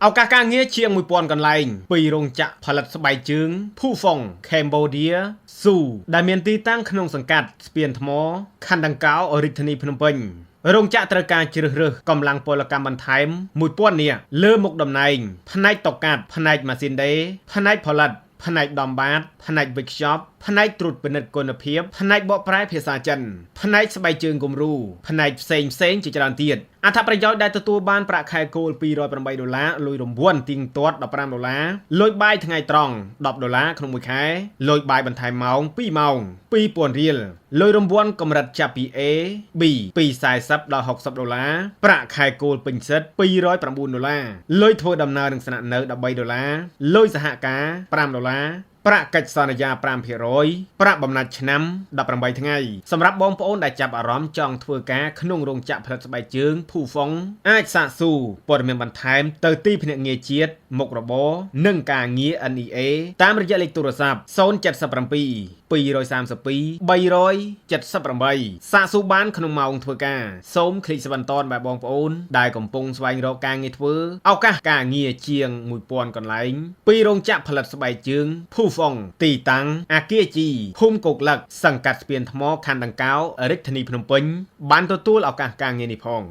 ឱកាសការងារជាង1000កន្លែងពីរោងចក្រផលិតស្បែកជើង Phufong Cambodia Zoo ដែលមានទីតាំងក្នុងសង្កាត់ស្ពានថ្មខណ្ឌដង្កោរាជធានីភ្នំពេញរោងចក្រត្រូវការជ្រើសរើសកម្លាំងពលកម្មបន្ថែម1000នាក់លើមុខតំណែងផ្នែកតុកាត់ផ្នែកម៉ាស៊ីនដេរផ្នែកផលិតផ្នែកដំបាតផ្នែកវេចខ្ចប់ផ្នែកត្រួតពិនិត្យគុណភាពផ្នែកបកប្រែភាសាចិនផ្នែកស្បែកជើងគំរូផ្នែកផ្សេងជាច្រើនទៀតអត្ថប្រយោជន៍ដែលទទួលបានប្រាក់ខែគោល$208លុយរង្វាន់ទៀងទាត់$15លុយបាយថ្ងៃត្រង់$10ក្នុងមួយខែលុយបាយបន្ថែមម៉ោង2ម៉ោង2000រៀលលុយរង្វាន់កម្រិតចាប់ពី A B ពី40ដល់$60ប្រាក់ខែគោលពេញសិទ្ធ$209លុយធ្វើដំណើរនិងស្នាក់នៅ$13លុយសហការ$5ប្រាក់កិច្ចសន្យា 5% ប្រាក់បំណាច់ឆ្នាំ18ថ្ងៃសម្រាប់បងប្អូនដែលចាប់អារម្មណ៍ចង់ធ្វើការក្នុងរោងចក្រផលិតស្បែកជើង Phufong អាចសាកសួរព័ត៌មានបន្ថែមទៅទីភ្នាក់ងារជាតិមុខរបរនិងការងារ NEA តាមរយៈលេខទូរស័ព្ទ077 232 378សាកសួរបានក្នុងម៉ោងធ្វើការសូមคลิกស្វែងតនបាទបងប្អូនដែលកំពុងស្វែងរកការងារធ្វើឱកាសការងារជាង1000កន្លែងពីរោងចក្រផលិតស្បែកជើង Phufong ទីតាំងអាគារជីភូមិគោកលឹកសង្កាត់ស្ពានថ្មខណ្ឌដង្កោរាជធានីភ្នំពេញបានទទួលឱកាសការងារនេះផង